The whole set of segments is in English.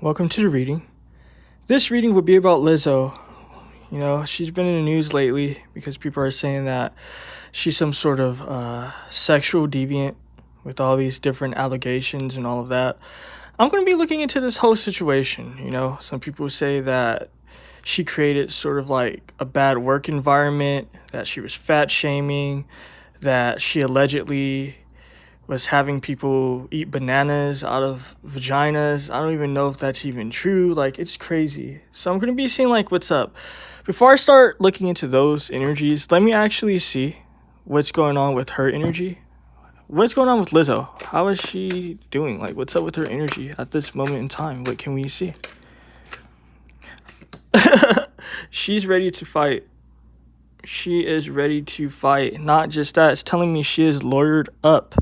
welcome to the reading. This reading will be about Lizzo. You know, she's been in the news lately because people are saying that she's some sort of sexual deviant with all these different allegations and all of that. I'm going to be looking into this whole situation. You know, some people say that she created sort of like a bad work environment, that she was fat shaming, that she allegedly was having people eat bananas out of vaginas. I don't even know if that's even true. Like, it's crazy. So I'm going to be seeing, like, what's up. Before I start looking into those energies, let me actually see what's going on with her energy. What's going on with Lizzo? How is she doing? Like, what's up with her energy at this moment in time? What can we see? She's ready to fight. She is ready to fight. Not just that, it's telling me she is lawyered up.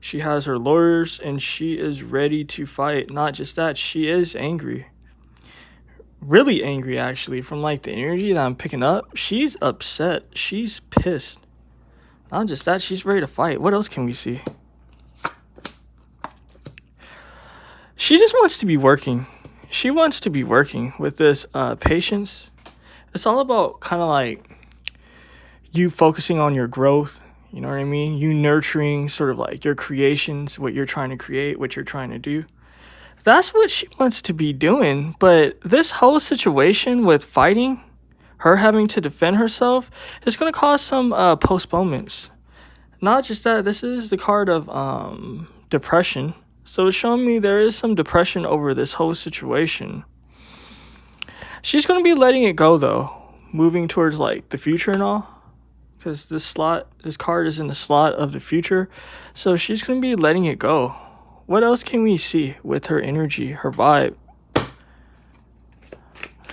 She has her lawyers and she is ready to fight. Not just that, she is angry. Really angry, actually, from like the energy that I'm picking up. She's upset. She's pissed. Not just that, she's ready to fight. What else can we see? She just wants to be working. She wants to be working with this patience. It's all about kind of like you focusing on your growth. You know what I mean? You nurturing sort of like your creations, what you're trying to create, what you're trying to do. That's what she wants to be doing. But this whole situation with fighting, her having to defend herself, is going to cause some postponements. Not just that, this is the card of depression. So it's showing me there is some depression over this whole situation. She's going to be letting it go, though, moving towards like the future and all. Because this card is in the slot of the future. So she's going to be letting it go. What else can we see with her energy, her vibe?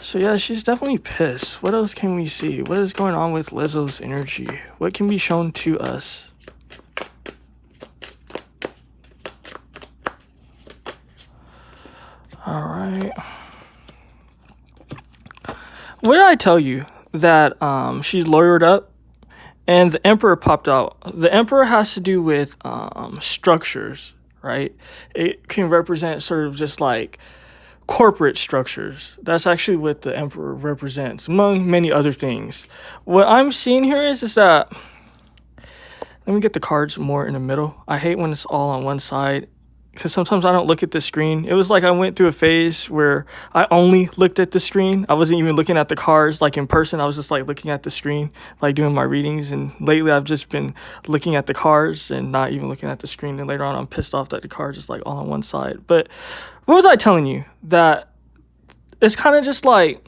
So yeah, she's definitely pissed. What else can we see? What is going on with Lizzo's energy? What can be shown to us? Alright. What did I tell you? That she's lawyered up? And the Emperor popped out. The Emperor has to do with structures, right? It can represent sort of just like corporate structures. That's actually what the Emperor represents, among many other things. What I'm seeing here is that, let me get the cards more in the middle. I hate when it's all on one side, because sometimes I don't look at the screen. It was like I went through a phase where I only looked at the screen. I wasn't even looking at the cards like in person. I was just like looking at the screen, like doing my readings. And lately I've just been looking at the cards and not even looking at the screen. And later on I'm pissed off that the cards is like all on one side. But what was I telling you? That it's kind of just like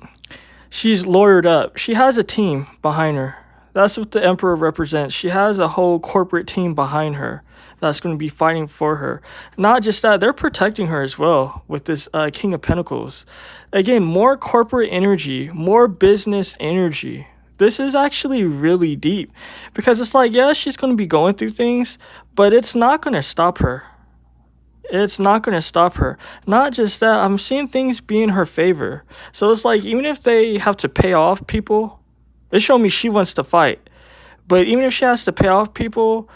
she's lawyered up. She has a team behind her. That's what the Emperor represents. She has a whole corporate team behind her that's going to be fighting for her. Not just that, they're protecting her as well with this King of Pentacles. Again, more corporate energy, more business energy. This is actually really deep because it's like, yeah, she's going to be going through things, but it's not going to stop her. It's not going to stop her. Not just that, I'm seeing things be in her favor. So it's like, even if they have to pay off people, it's showing me she wants to fight. But even if she has to pay off people,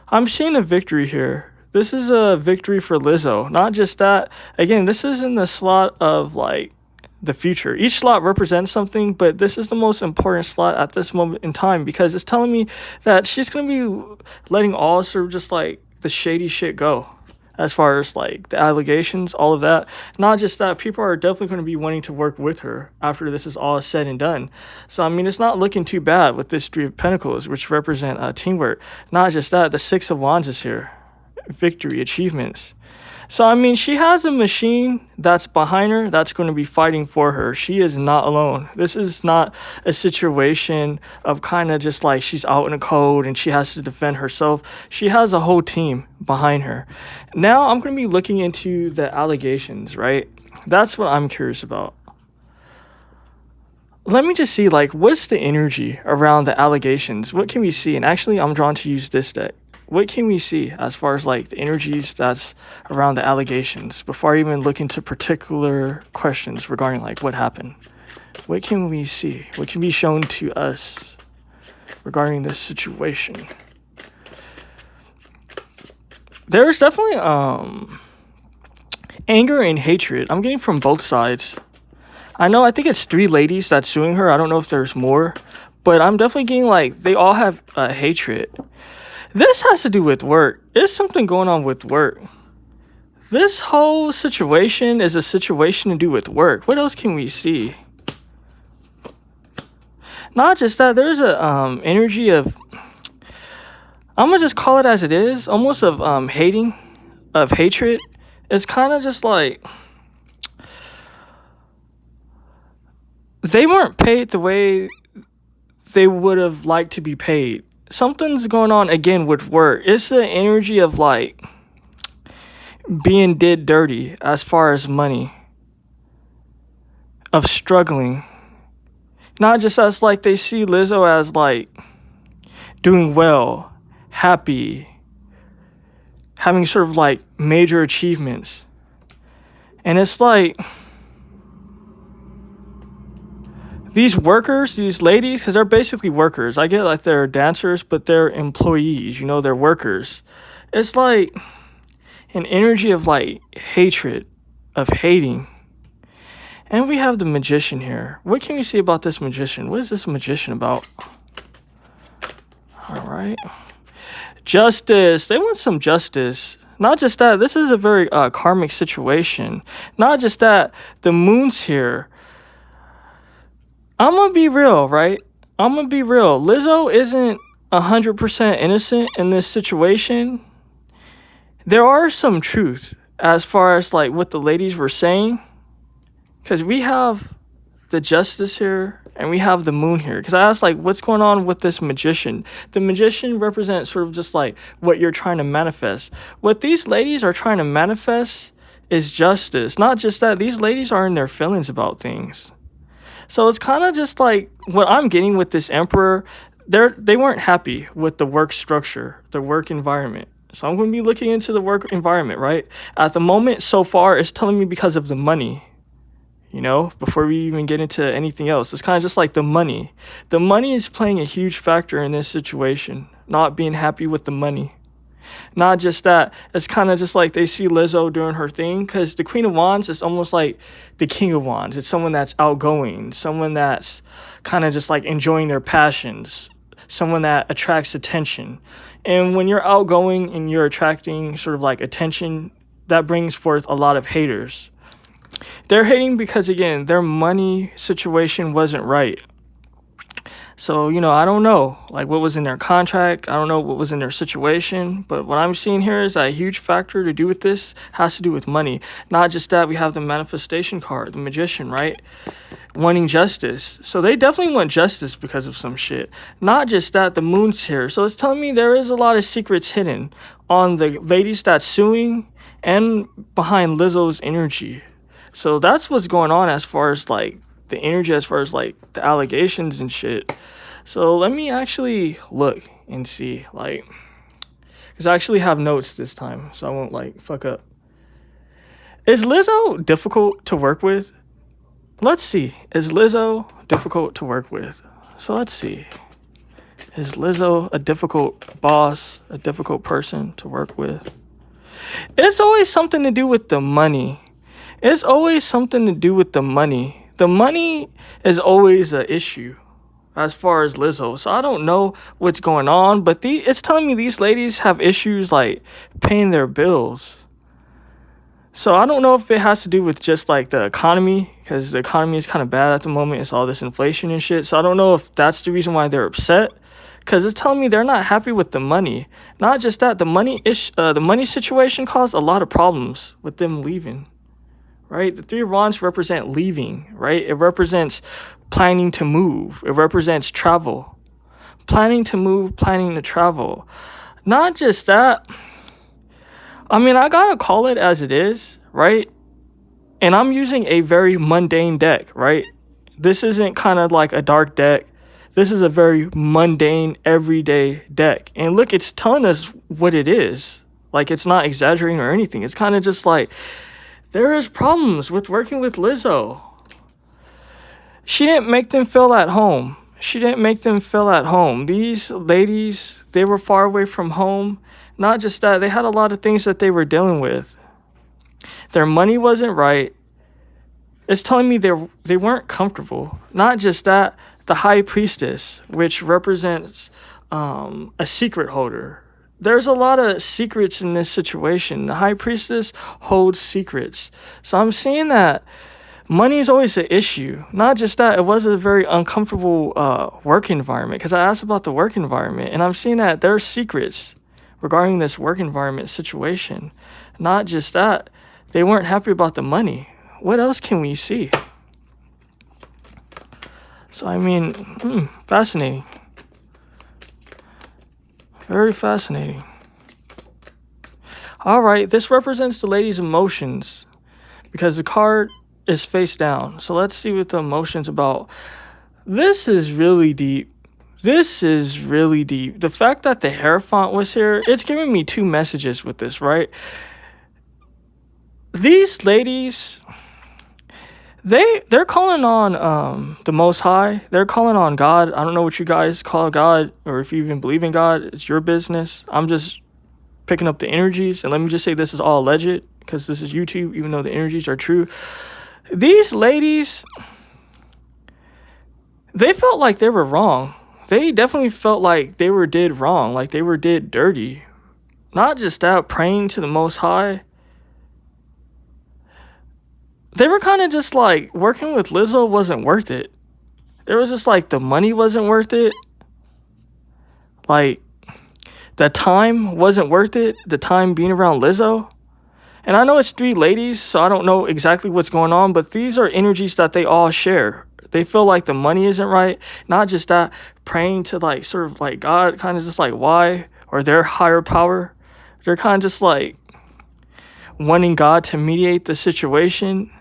I'm seeing a victory here. This is a victory for Lizzo. Not just that. Again, this is in the slot of like the future. Each slot represents something, but this is the most important slot at this moment in time because it's telling me that she's going to be letting all sort of just like the shady shit go. As far as like the allegations, all of that. Not just that, people are definitely going to be wanting to work with her after this is all said and done. So, I mean, it's not looking too bad with this Three of Pentacles, which represent teamwork. Not just that, the Six of Wands is here. Victory, achievements. So, I mean, she has a machine that's behind her that's going to be fighting for her. She is not alone. This is not a situation of kind of just like she's out in the cold and she has to defend herself. She has a whole team behind her. Now, I'm going to be looking into the allegations, right? That's what I'm curious about. Let me just see, like, what's the energy around the allegations? What can we see? And actually, I'm drawn to use this deck. What can we see as far as like the energies that's around the allegations before I even look into particular questions regarding like what happened? What can we see? What can be shown to us regarding this situation? There's definitely anger and hatred. I'm getting from both sides. I think it's 3 ladies that's suing her. I don't know if there's more, but I'm definitely getting like they all have hatred. This has to do with work. There's something going on with work. This whole situation is a situation to do with work. What else can we see? Not just that, there's a energy of, I'm gonna just call it as it is, almost of hatred. It's kind of just like they weren't paid the way they would have liked to be paid. Something's going on again with work. It's the energy of like being did dirty as far as money, of struggling. Not just as like they see Lizzo as like doing well, happy, having sort of like major achievements. And it's like these workers, these ladies, because they're basically workers. I get like they're dancers, but they're employees, they're workers. It's like an energy of like hatred, of hating. And we have the magician here. What can we see about this magician? What is this magician about? All right. Justice. They want some justice. Not just that. This is a very karmic situation. Not just that. The moon's here. I'm going to be real, right? I'm going to be real. Lizzo isn't 100% innocent in this situation. There are some truth as far as like what the ladies were saying. Because we have the justice here and we have the moon here. Because I asked like, what's going on with this magician? The magician represents sort of just like what you're trying to manifest. What these ladies are trying to manifest is justice. Not just that. These ladies are in their feelings about things. So it's kind of just like what I'm getting with this emperor. They weren't happy with the work structure, the work environment. So I'm going to be looking into the work environment, right? At the moment, so far, it's telling me because of the money. Before we even get into anything else, it's kind of just like the money. The money is playing a huge factor in this situation. Not being happy with the money. Not just that, it's kind of just like they see Lizzo doing her thing, because the Queen of Wands is almost like the King of Wands. It's someone that's outgoing, someone that's kind of just like enjoying their passions, someone that attracts attention. And when you're outgoing and you're attracting sort of like attention, that brings forth a lot of haters. They're hating because, again, their money situation wasn't right. So, I don't know, like, what was in their contract. I don't know what was in their situation. But what I'm seeing here is that a huge factor to do with this has to do with money. Not just that, we have the manifestation card, the magician, right? Wanting justice. So they definitely want justice because of some shit. Not just that, the moon's here. So it's telling me there is a lot of secrets hidden on the ladies that's suing and behind Lizzo's energy. So that's what's going on as far as like the energy, as far as like the allegations and shit. So let me actually look and see, like, because I actually have notes this time, so I won't like fuck up. Is Lizzo difficult to work with? Let's see. Is Lizzo difficult to work with? So let's see. Is Lizzo a difficult boss, a difficult person to work with? It's always something to do with the money. It's always something to do with the money. The money is always an issue as far as Lizzo. So I don't know what's going on, but it's telling me these ladies have issues like paying their bills. So I don't know if it has to do with just like the economy, because the economy is kind of bad at the moment. It's all this inflation and shit. So I don't know if that's the reason why they're upset, because it's telling me they're not happy with the money. Not just that, the money situation caused a lot of problems with them leaving. Right? The 3 of Wands represent leaving, right? It represents planning to move. It represents travel. Planning to move, planning to travel. Not just that. I mean, I gotta call it as it is, right? And I'm using a very mundane deck, right? This isn't kind of like a dark deck. This is a very mundane, everyday deck. And look, it's telling us what it is. Like, it's not exaggerating or anything. It's kind of just like, there is problems with working with Lizzo. She didn't make them feel at home. These ladies, they were far away from home. Not just that, they had a lot of things that they were dealing with. Their money wasn't right. It's telling me they weren't comfortable. Not just that, the high priestess, which represents a secret holder. There's a lot of secrets in this situation. The high priestess holds secrets. So I'm seeing that money is always an issue. Not just that, it was a very uncomfortable work environment, because I asked about the work environment, and I'm seeing that there are secrets regarding this work environment situation. Not just that, they weren't happy about the money. What else can we see? So, I mean, fascinating. Very fascinating. All right, this represents the lady's emotions because the card is face down. So let's see what the emotions about. This is really deep. This is really deep. The fact that the Hierophant was here, it's giving me two messages with this, right? These ladies, they're calling on the Most High. They're calling on God. I don't know what you guys call God, or if you even believe in God. It's your business. I'm just picking up the energies, and let me just say this is all alleged because this is YouTube, even though the energies are true. These ladies, they felt like they were wrong. They definitely felt like they were did wrong, like they were did dirty. Not just that, praying to the Most High. They were kind of just like, working with Lizzo wasn't worth it. It was just like, the money wasn't worth it. Like, the time wasn't worth it. The time being around Lizzo. And I know it's three ladies, so I don't know exactly what's going on, but these are energies that they all share. They feel like the money isn't right. Not just that, praying to like sort of like God, kind of just like why, or their higher power. They're kind of just like wanting God to mediate the situation.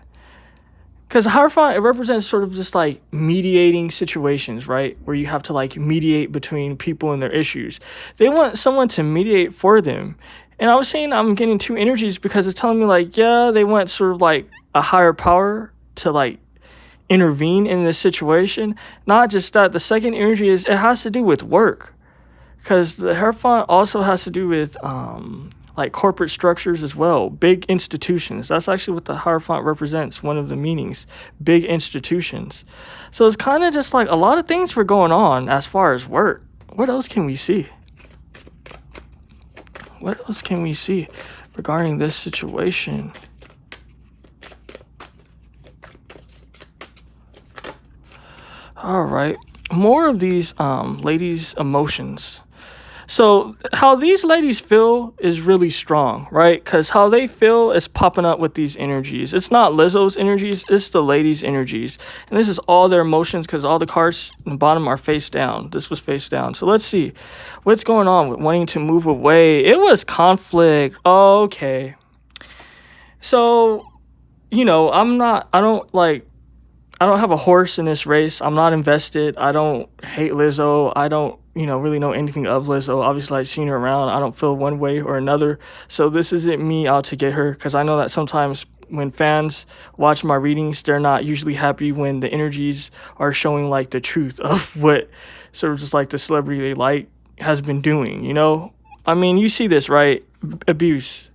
Because Hierophant, it represents sort of just like mediating situations, right? Where you have to like mediate between people and their issues. They want someone to mediate for them. And I was saying I'm getting two energies because it's telling me like, yeah, they want sort of like a higher power to like intervene in this situation. Not just that, the second energy is it has to do with work. Because the Hierophant also has to do with like corporate structures as well, big institutions. That's actually what the Hierophant represents, one of the meanings, big institutions. So it's kind of just like a lot of things were going on as far as work. What else can we see? What else can we see regarding this situation? All right, more of these ladies' emotions. So how these ladies feel is really strong, right? Because how they feel is popping up with these energies. It's not Lizzo's energies, it's the ladies' energies. And this is all their emotions because all the cards in the bottom are face down. This was face down. So let's see what's going on with wanting to move away. It was conflict. Okay. So, you know, I don't have a horse in this race. I'm not invested. I don't hate Lizzo. I don't, really know anything of Lizzo. Obviously, I've seen her around. I don't feel one way or another. So this isn't me out to get her, because I know that sometimes when fans watch my readings, they're not usually happy when the energies are showing like the truth of what sort of just like the celebrity they like has been doing, I mean, you see this, right? Abuse.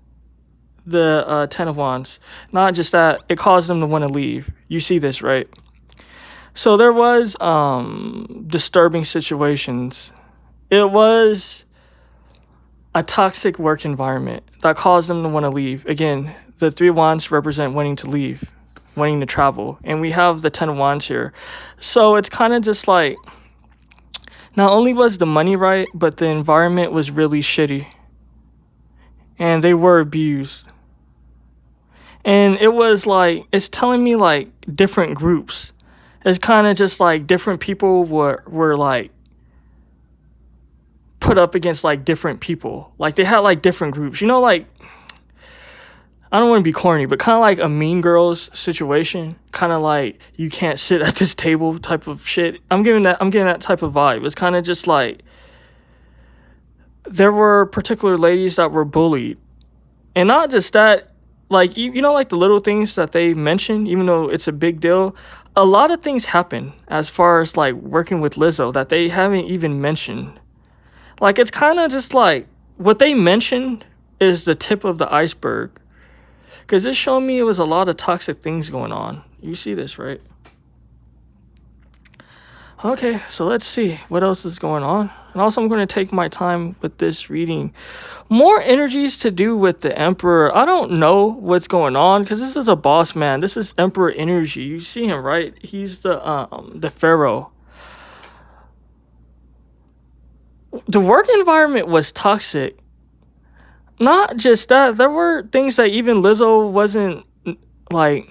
The 10 of Wands. Not just that, it caused them to want to leave. You see this, right? So there was disturbing situations. It was a toxic work environment that caused them to want to leave. Again, the 3 of Wands represent wanting to leave, wanting to travel. And we have the 10 of Wands here. So it's kind of just like, not only was the money right, but the environment was really shitty. And they were abused. And it was like, it's telling me like different groups. It's kind of just like different people were like put up against like different people. Like they had like different groups. Like, I don't want to be corny, but kind of like a Mean Girls situation. Kind of like you can't sit at this table type of shit. I'm getting that type of vibe. It's kind of just like there were particular ladies that were bullied. And not just that, like, like the little things that they mention, even though it's a big deal, a lot of things happen as far as like working with Lizzo that they haven't even mentioned. Like, it's kind of just like what they mentioned is the tip of the iceberg. Because it's showing me it was a lot of toxic things going on. You see this, right? Okay, so let's see what else is going on. And also, I'm going to take my time with this reading. More energies to do with the Emperor. I don't know what's going on because this is a boss man. This is Emperor energy. You see him, right? He's the Pharaoh. The work environment was toxic. Not just that, there were things that even Lizzo wasn't like,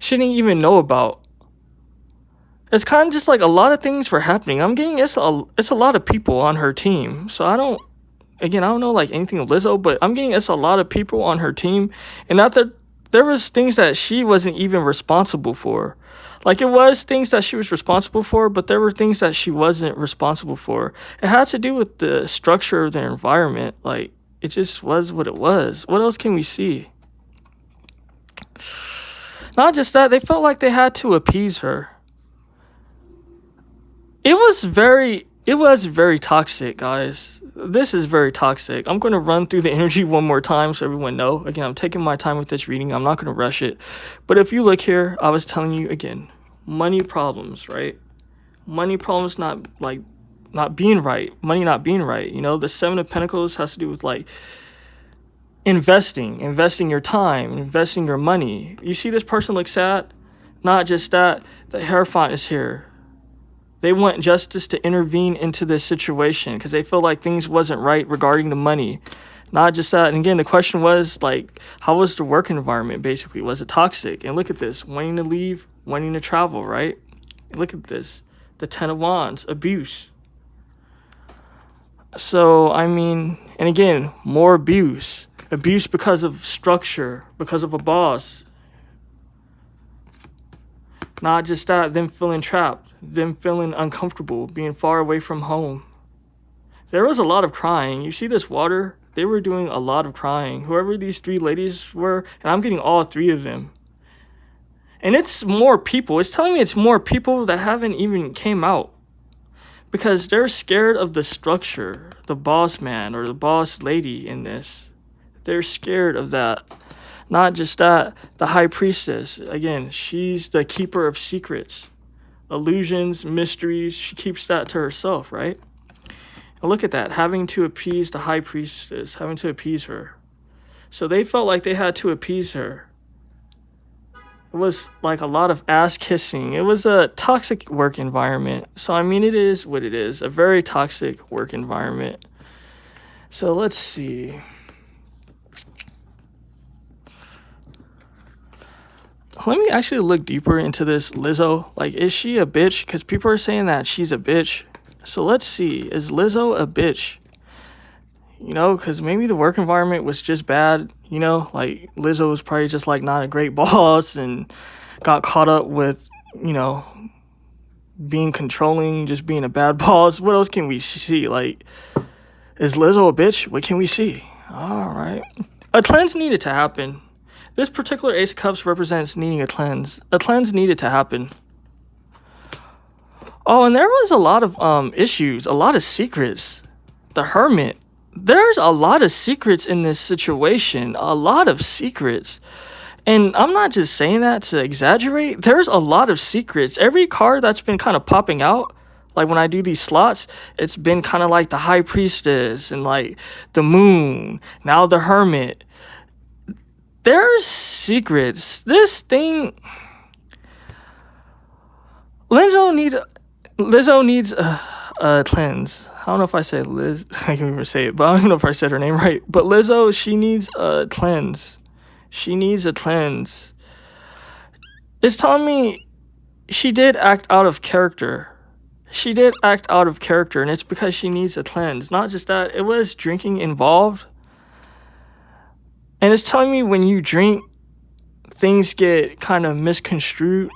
she didn't even know about. It's kind of just like a lot of things were happening. I'm getting it's a lot of people on her team. So I don't know like anything of Lizzo, but I'm getting it's a lot of people on her team, and not that there was things that she wasn't even responsible for. Like it was things that she was responsible for, but there were things that she wasn't responsible for. It had to do with the structure of the environment. Like it just was what it was. What else can we see? Not just that, they felt like they had to appease her. It was very toxic, guys. This is very toxic. I'm going to run through the energy one more time so everyone know. Again, I'm taking my time with this reading. I'm not going to rush it. But if you look here, I was telling you again, money problems, right? Money problems not being right. Money not being right. You know, the Seven of Pentacles has to do with like investing your time, investing your money. You see this person looks sad? Not just that, the Hierophant is here. They want justice to intervene into this situation because they feel like things wasn't right regarding the money. Not just that. And again, the question was like, how was the work environment basically? Was it toxic? And look at this, wanting to leave, wanting to travel, right? Look at this, the Ten of Wands, abuse. So, I mean, and again, more abuse. Abuse because of structure, because of a boss. Not just that, them feeling trapped, them feeling uncomfortable, being far away from home. There was a lot of crying. You see this water? They were doing a lot of crying. Whoever these three ladies were, and I'm getting all three of them. And it's more people. It's telling me it's more people that haven't even came out. Because they're scared of the structure, the boss man or the boss lady in this. They're scared of that. Not just that, the High Priestess, again, she's the keeper of secrets, illusions, mysteries. She keeps that to herself, right? And look at that, having to appease the High Priestess, having to appease her. So they felt like they had to appease her. It was like a lot of ass kissing. It was a toxic work environment. So, I mean, it is what it is, a very toxic work environment. So let's see. Let me actually look deeper into this Lizzo. Like, is she a bitch? Because people are saying that she's a bitch. So let's see. Is Lizzo a bitch? You know, because maybe the work environment was just bad. You know, like Lizzo was probably just like not a great boss and got caught up with, you know, being controlling, just being a bad boss. What else can we see? Like, is Lizzo a bitch? What can we see? All right. A cleanse needed to happen. This particular Ace of Cups represents needing a cleanse. A cleanse needed to happen. Oh, and there was a lot of issues, a lot of secrets. The Hermit. There's a lot of secrets in this situation. A lot of secrets. And I'm not just saying that to exaggerate. There's a lot of secrets. Every card that's been kind of popping out, like when I do these slots, it's been kind of like the High Priestess and like the Moon. Now the Hermit. There's secrets. This thing, Lizzo needs a cleanse. I don't know if I said Liz. I can't even say it, but I don't even know if I said her name right. But Lizzo, she needs a cleanse. She needs a cleanse. It's telling me she did act out of character. She did act out of character, and it's because she needs a cleanse. Not just that, it was drinking involved. And it's telling me when you drink, things get kind of misconstrued.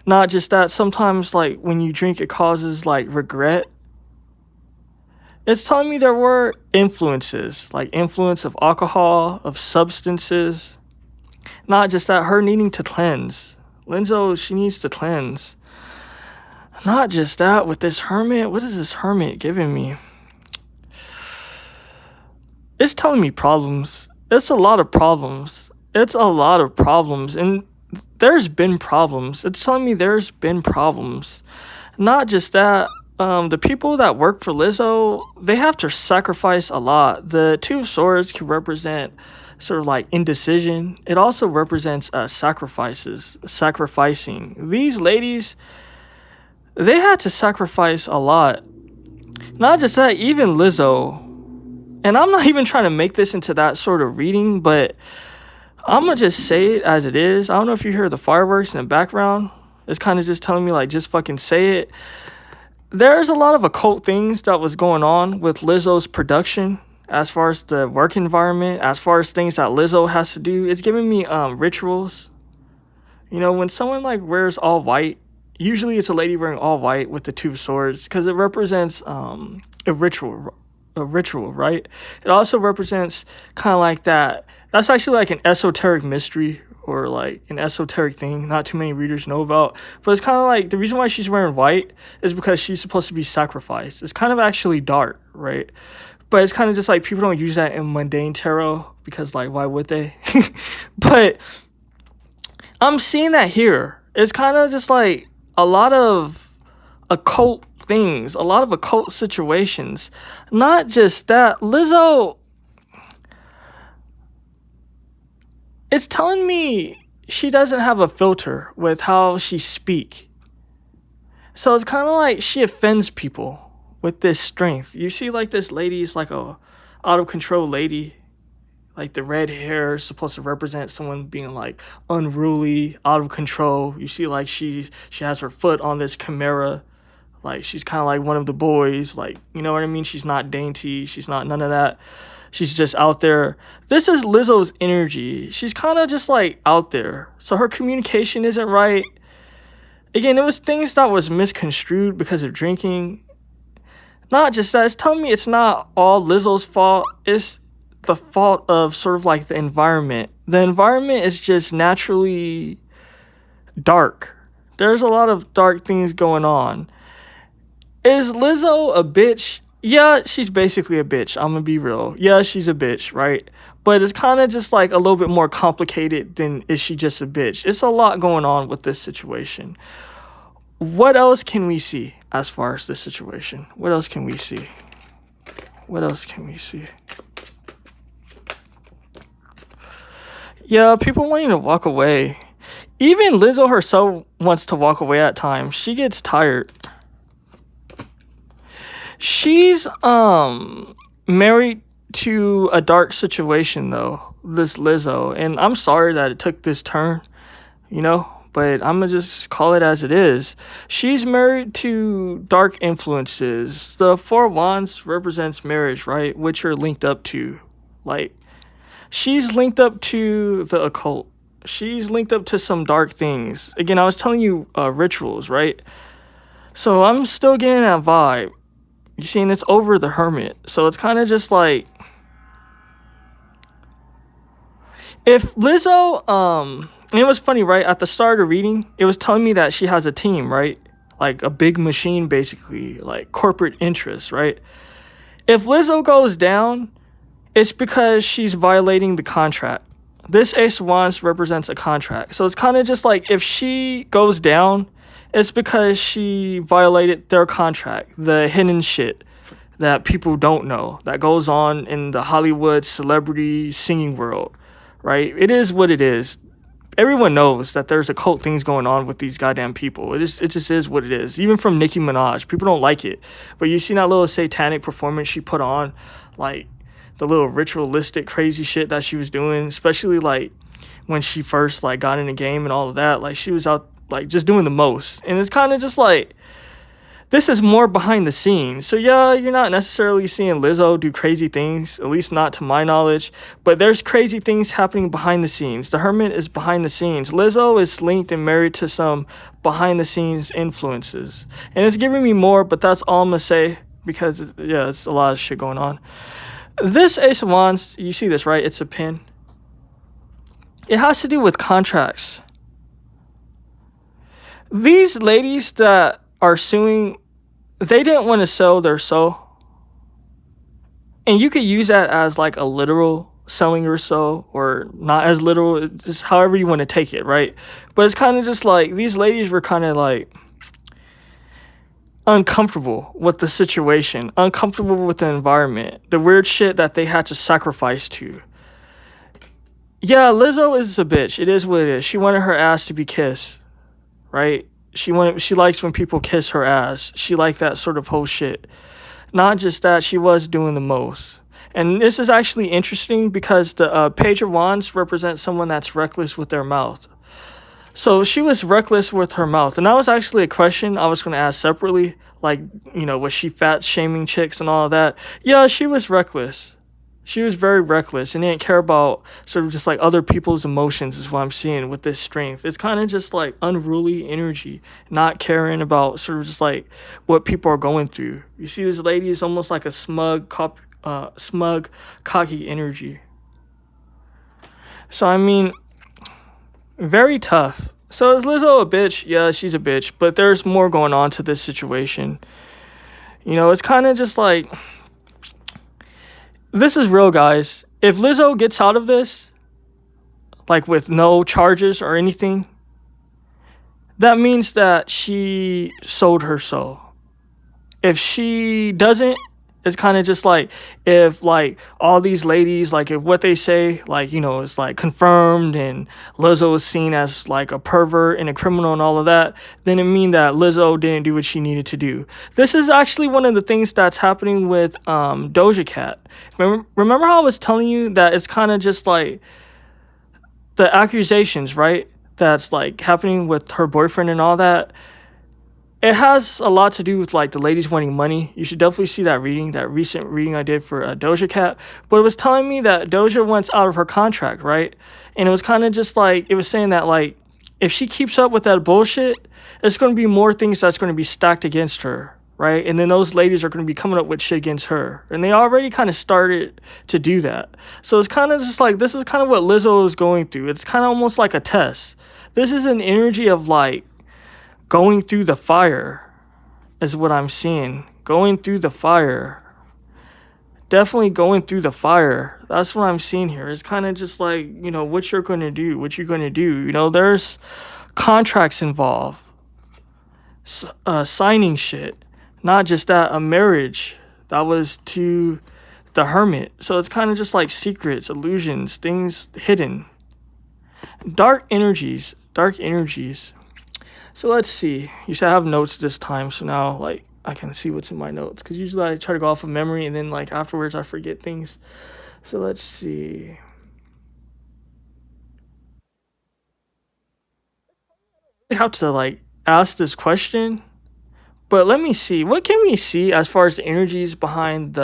Not just that, sometimes like when you drink, it causes like regret. It's telling me there were influences, like influence of alcohol, of substances. Not just that, her needing to cleanse. Lizzo, she needs to cleanse. Not just that, with this Hermit, what is this Hermit giving me? It's telling me problems. it's a lot of problems. It's a lot of problems. And there's been problems. It's telling me there's been problems. Not just that, the people that work for Lizzo, they have to sacrifice a lot. The Two of Swords can represent sort of like indecision. It also represents sacrificing. These ladies, they had to sacrifice a lot. Not just that, even Lizzo. And I'm not even trying to make this into that sort of reading, but I'm gonna just say it as it is. I don't know if you hear the fireworks in the background. It's kind of just telling me, like, just fucking say it. There's a lot of occult things that was going on with Lizzo's production as far as the work environment, as far as things that Lizzo has to do. It's giving me rituals. You know, when someone like wears all white, usually it's a lady wearing all white with the Two of Swords because it represents a ritual, right? It also represents kind of like that. That's actually like an esoteric mystery or like an esoteric thing not too many readers know about. But it's kind of like the reason why she's wearing white is because she's supposed to be sacrificed. It's kind of actually dark, right? But it's kind of just like people don't use that in mundane tarot because, like, why would they? But I'm seeing that here. It's kind of just like a lot of occult things, a lot of occult situations. Not just that, Lizzo, it's telling me she doesn't have a filter with how she speak. So it's kind of like she offends people with this strength. You see, like, this lady is like a out of control lady. Like, the red hair is supposed to represent someone being like unruly, out of control. You see, like, she has her foot on this chimera. Like, she's kind of like one of the boys. Like, you know what I mean? She's not dainty. She's not none of that. She's just out there. This is Lizzo's energy. She's kind of just like out there. So her communication isn't right. Again, it was things that was misconstrued because of drinking. Not just that. It's telling me it's not all Lizzo's fault. It's the fault of sort of like the environment. The environment is just naturally dark. There's a lot of dark things going on. Is Lizzo a bitch? Yeah, she's basically a bitch. I'm gonna be real. Yeah, she's a bitch, right? But it's kind of just like a little bit more complicated than is she just a bitch. It's a lot going on with this situation. What else can we see as far as this situation? What else can we see? What else can we see? Yeah, people wanting to walk away. Even Lizzo herself wants to walk away at times. She gets tired. She's married to a dark situation though, this Lizzo, and I'm sorry that it took this turn, you know, but I'm gonna just call it as it is. She's married to dark influences. The Four of Wands represents marriage, right? Which are linked up to, like, she's linked up to the occult. She's linked up to some dark things. Again, I was telling you rituals, right? So I'm still getting that vibe. You see, and it's over the Hermit. So it's kind of just like, if Lizzo, and it was funny, right? At the start of reading, it was telling me that she has a team, right? Like a big machine, basically, like corporate interests, right? If Lizzo goes down, it's because she's violating the contract. This Ace of Wands represents a contract. So it's kind of just like, if she goes down, it's because she violated their contract, the hidden shit that people don't know that goes on in the Hollywood celebrity singing world, right? It is what it is. Everyone knows that there's occult things going on with these goddamn people. It just is what it is. Even from Nicki Minaj, people don't like it. But you see that little satanic performance she put on, like the little ritualistic crazy shit that she was doing, especially like when she first like got in the game and all of that. Like, she was out like just doing the most, and it's kind of just like, this is more behind the scenes. So yeah, you're not necessarily seeing Lizzo do crazy things, at least not to my knowledge, but there's crazy things happening behind the scenes. The Hermit is behind the scenes. Lizzo is linked and married to some behind the scenes influences, and it's giving me more, but that's all I'm gonna say because yeah, it's a lot of shit going on. This Ace of Wands, you see this, right? It's a pin. It has to do with contracts. These ladies that are suing, they didn't want to sell their soul. And you could use that as like a literal selling her soul, or not as literal, just however you want to take it, right? But it's kind of just like these ladies were kind of like uncomfortable with the situation, uncomfortable with the environment, the weird shit that they had to sacrifice to. Yeah, Lizzo is a bitch. It is what it is. She wanted her ass to be kissed, right? She likes when people kiss her ass. She liked that sort of whole shit. Not just that, she was doing the most. And this is actually interesting because the Page of Wands represents someone that's reckless with their mouth. So she was reckless with her mouth. And that was actually a question I was going to ask separately. Like, was she fat shaming chicks and all of that? Yeah, she was reckless. She was very reckless and didn't care about sort of just like other people's emotions, is what I'm seeing with this strength. It's kind of just like unruly energy, not caring about sort of just like what people are going through. You see, this lady is almost like a smug, cocky energy. So, I mean, very tough. So, is Lizzo a bitch? Yeah, she's a bitch. But there's more going on to this situation. It's kind of just like, this is real, guys. If Lizzo gets out of this, like with no charges or anything, that means that she sold her soul. If she doesn't, it's kind of just like if like all these ladies, like if what they say, like, is like confirmed and Lizzo is seen as like a pervert and a criminal and all of that, then it means that Lizzo didn't do what she needed to do. This is actually one of the things that's happening with Doja Cat. Remember how I was telling you that it's kind of just like the accusations, right? That's like happening with her boyfriend and all that. It has a lot to do with like the ladies wanting money. You should definitely see that recent reading I did for Doja Cat. But it was telling me that Doja went out of her contract, right? And it was kind of just like, it was saying that like, if she keeps up with that bullshit, it's going to be more things that's going to be stacked against her, right? And then those ladies are going to be coming up with shit against her. And they already kind of started to do that. So it's kind of just like, this is kind of what Lizzo is going through. It's kind of almost like a test. This is an energy of like, going through the fire is what I'm seeing. Going through the fire. Definitely going through the fire. That's what I'm seeing here. It's kind of just like, what you're going to do. What you're going to do. There's contracts involved. Signing shit. Not just that, a marriage. That was to the hermit. So it's kind of just like secrets, illusions, things hidden. Dark energies. So let's see. You said I have notes this time, so now like I can see what's in my notes. Because usually I try to go off of memory and then like afterwards I forget things. So let's see. I have to like ask this question. But let me see. What can we see as far as the energies behind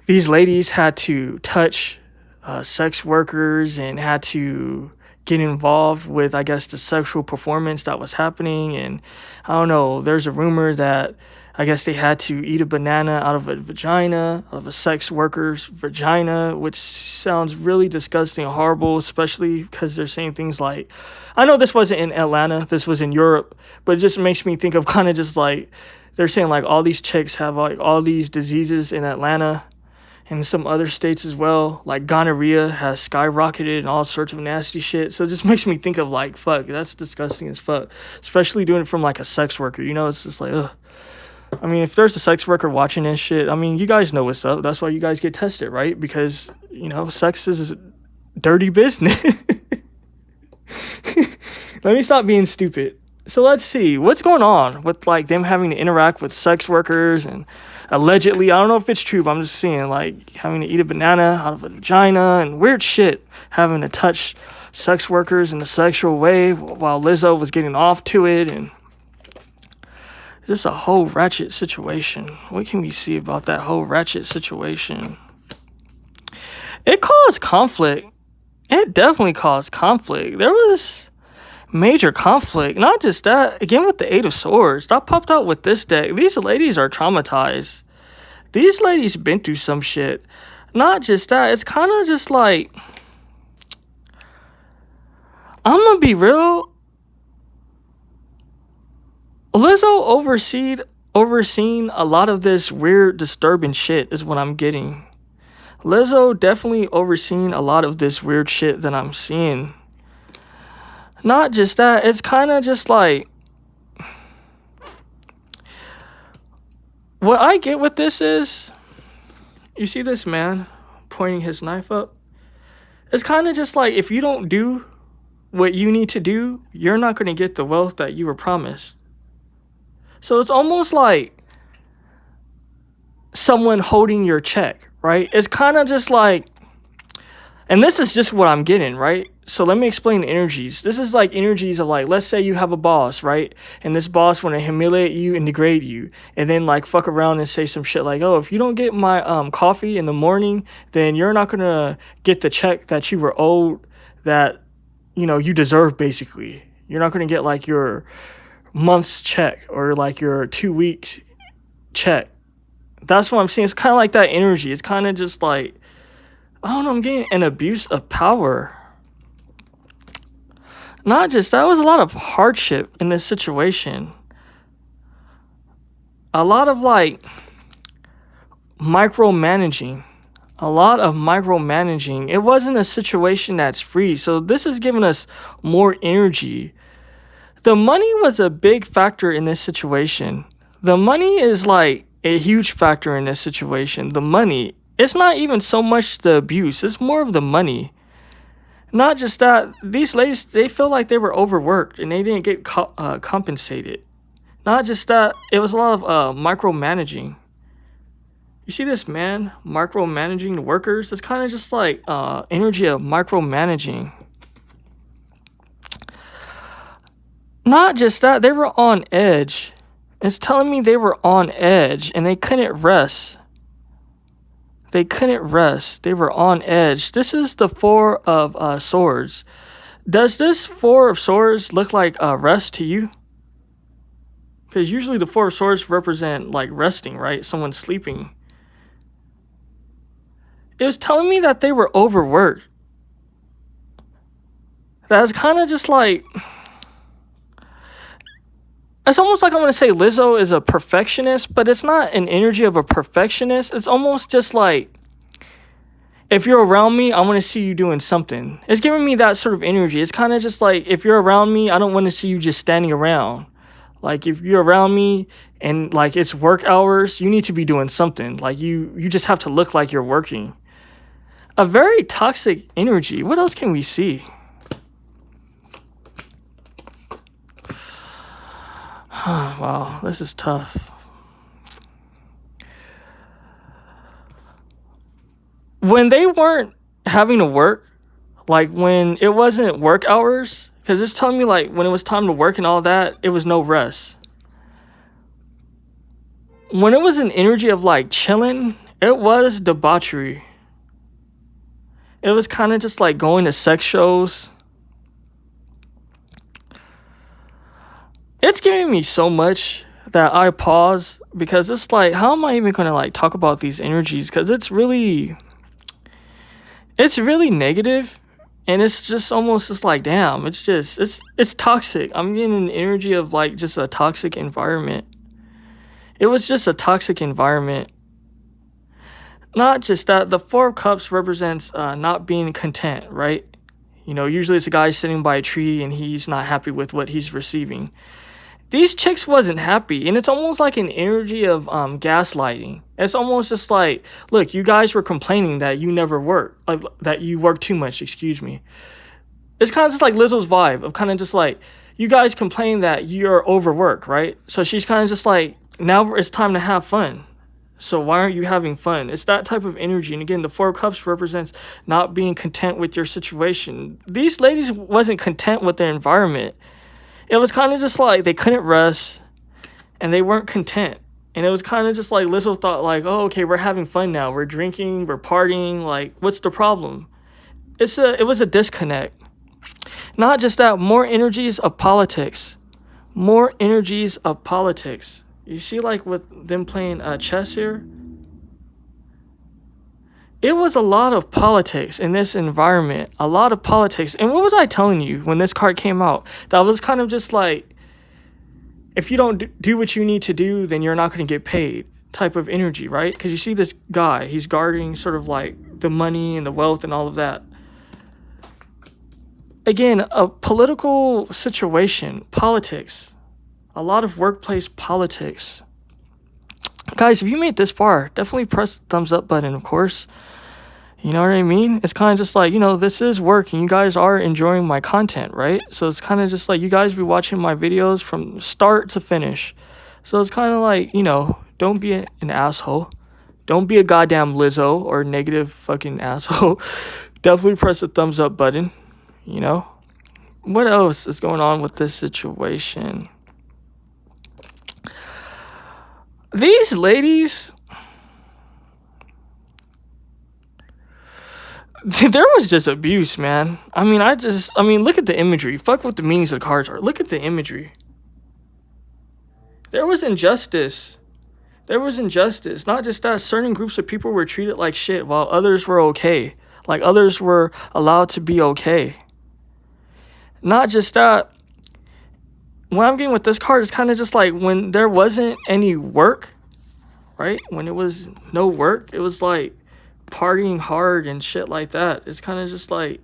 these ladies had to touch sex workers and had to get involved with, I guess, the sexual performance that was happening. And I don't know, there's a rumor that I guess they had to eat a banana out of a vagina, out of a sex worker's vagina, which sounds really disgusting and horrible, especially because they're saying things like, I know this wasn't in Atlanta, this was in Europe, but it just makes me think of kind of just like, they're saying like all these chicks have like all these diseases in Atlanta and some other states as well, like gonorrhea has skyrocketed and all sorts of nasty shit. So it just makes me think of like, fuck, that's disgusting as fuck. Especially doing it from like a sex worker, it's just like, ugh. I mean, if there's a sex worker watching this shit, I mean, you guys know what's up. That's why you guys get tested, right? Because, sex is dirty business. Let me stop being stupid. So let's see, what's going on with like them having to interact with sex workers and allegedly, I don't know if it's true, but I'm just seeing like having to eat a banana out of a vagina and weird shit, having to touch sex workers in a sexual way while Lizzo was getting off to it, and just a whole ratchet situation. What can we see about that whole ratchet situation? It caused conflict. It definitely caused conflict. There was major conflict. Not just that, again with the Eight of Swords, that popped out with this deck. These ladies are traumatized. These ladies been through some shit. Not just that, it's kind of just like, I'm gonna be real, Lizzo overseen a lot of this weird disturbing shit is what I'm getting. Lizzo definitely overseeing a lot of this weird shit that I'm seeing. Not just that, it's kind of just like, what I get with this is, you see this man pointing his knife up? It's kind of just like, if you don't do what you need to do, you're not going to get the wealth that you were promised. So it's almost like someone holding your check, right? It's kind of just like, and this is just what I'm getting, right? So let me explain the energies. This is like energies of like, let's say you have a boss, right? And this boss want to humiliate you and degrade you, and then like fuck around and say some shit like, oh, if you don't get my coffee in the morning, then you're not gonna get the check that you were owed, that you deserve. Basically, you're not gonna get like your month's check or like your 2 weeks check. That's what I'm seeing. It's kind of like that energy. It's kind of just like, I don't know, I'm getting an abuse of power. Not just that, was a lot of hardship in this situation. A lot of like micromanaging. A lot of micromanaging. It wasn't a situation that's free. So this is giving us more energy. The money was a big factor in this situation. The money is like a huge factor in this situation. The money. It's not even so much the abuse. It's more of the money. Not just that, these ladies, they feel like they were overworked and they didn't get compensated. Not just that, it was a lot of micromanaging. You see this man micromanaging the workers? It's kind of just like energy of micromanaging. Not just that, they were on edge. It's telling me they were on edge and they couldn't rest. They couldn't rest. They were on edge. This is the Four of Swords. Does this Four of Swords look like rest to you? Because usually the Four of Swords represent like resting, right? Someone sleeping. It was telling me that they were overworked. That's kind of just like, it's almost like I'm going to say Lizzo is a perfectionist, but it's not an energy of a perfectionist. It's almost just like, if you're around me, I want to see you doing something. It's giving me that sort of energy. It's kind of just like, if you're around me, I don't want to see you just standing around. Like, if you're around me and like it's work hours, you need to be doing something. Like, you just have to look like you're working. A very toxic energy. What else can we see? Wow, this is tough. When they weren't having to work, like when it wasn't work hours, because it's telling me like when it was time to work and all that, it was no rest. When it was an energy of like chilling, it was debauchery. It was kind of just like going to sex shows. It's giving me so much that I pause, because it's like, how am I even going to like talk about these energies? Because it's really negative, and it's just almost just like, damn, it's toxic. I'm getting an energy of like just a toxic environment. It was just a toxic environment. Not just that, the Four of Cups represents not being content, right? Usually it's a guy sitting by a tree and he's not happy with what he's receiving. These chicks wasn't happy, and it's almost like an energy of gaslighting. It's almost just like, look, you guys were complaining that you never work, like that you work too much, excuse me. It's kind of just like Lizzo's vibe of kind of just like, you guys complain that you're overworked, right? So she's kind of just like, now it's time to have fun. So why aren't you having fun? It's that type of energy. And again, the Four of Cups represents not being content with your situation. These ladies wasn't content with their environment. It was kind of just like they couldn't rest and they weren't content. And it was kind of just like Lizzo thought like, oh, okay, we're having fun now. We're drinking, we're partying. Like, what's the problem? It was a disconnect. Not just that, more energies of politics. More energies of politics. You see, like with them playing chess here? It was a lot of politics in this environment. A lot of politics. And what was I telling you when this card came out? That was kind of just like, if you don't do what you need to do, then you're not going to get paid type of energy, right? Because you see this guy, he's guarding sort of like the money and the wealth and all of that. Again, a political situation, politics, a lot of workplace politics. Guys, if you made this far, definitely press the thumbs up button, of course. You know what I mean? It's kind of just like, this is work and you guys are enjoying my content, right? So it's kind of just like you guys be watching my videos from start to finish. So it's kind of like, don't be an asshole. Don't be a goddamn Lizzo or negative fucking asshole. Definitely press the thumbs up button. What else is going on with this situation? These ladies, there was just abuse, man. I mean, look at the imagery. Fuck what the meanings of the cards are. Look at the imagery. There was injustice. Not just that, certain groups of people were treated like shit while others were okay. Like others were allowed to be okay. Not just that. What I'm getting with this card is kind of just like when there wasn't any work, right? When it was no work, it was like partying hard and shit like that. It's kind of just like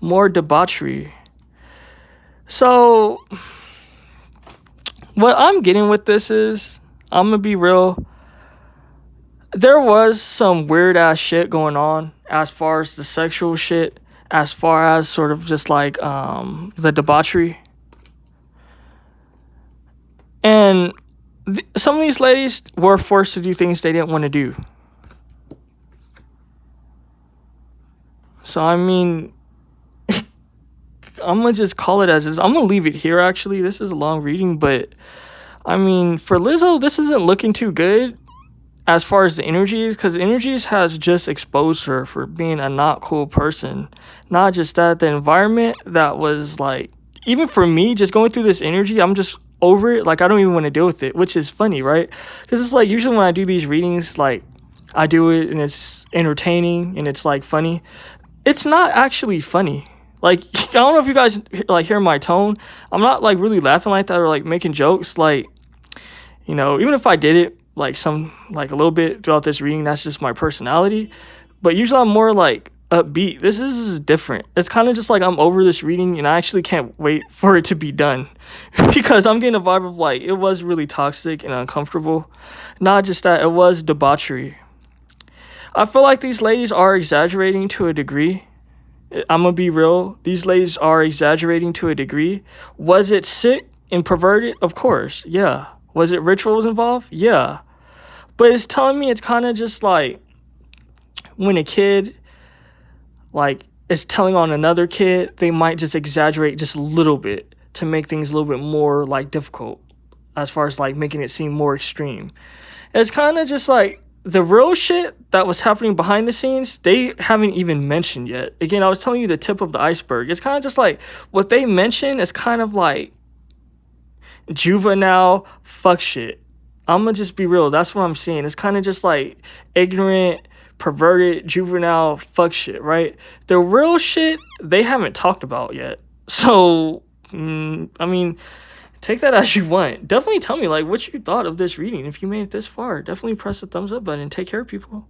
more debauchery. So what I'm getting with this is, I'm gonna be real, there was some weird ass shit going on as far as the sexual shit, as far as sort of just like the debauchery. And some of these ladies were forced to do things they didn't want to do. So, I mean, I'm going to just call it as is. I'm going to leave it here, actually. This is a long reading, but, I mean, for Lizzo, this isn't looking too good as far as the energies, because the energies has just exposed her for being a not cool person. Not just that, the environment that was, like, even for me, just going through this energy, I'm just over it. Like, I don't even want to deal with it, which is funny, right? Because it's like, usually when I do these readings, like, I do it and it's entertaining and it's, like, funny. It's not actually funny. Like, I don't know if you guys, like, hear my tone. I'm not, like, really laughing like that or, like, making jokes. Like, even if I did it, like, a little bit throughout this reading, that's just my personality. But usually I'm more, like, upbeat. This is different. It's kind of just like I'm over this reading and I actually can't wait for it to be done. Because I'm getting a vibe of, like, it was really toxic and uncomfortable. Not just that, it was debauchery. I feel like these ladies are exaggerating to a degree. I'm gonna be real. These ladies are exaggerating to a degree. Was it sick and perverted? Of course, yeah. Was it rituals involved? Yeah. But it's telling me it's kind of just like when a kid, like, is telling on another kid, they might just exaggerate just a little bit to make things a little bit more, like, difficult as far as, like, making it seem more extreme. It's kind of just like the real shit that was happening behind the scenes, they haven't even mentioned yet. Again, I was telling you the tip of the iceberg. It's kind of just like what they mention is kind of like juvenile fuck shit. I'm gonna just be real. That's what I'm seeing. It's kind of just like ignorant, perverted, juvenile fuck shit, right? The real shit, they haven't talked about yet. So, I mean, take that as you want. Definitely tell me, like, what you thought of this reading. If you made it this far, definitely press the thumbs up button. Take care, people.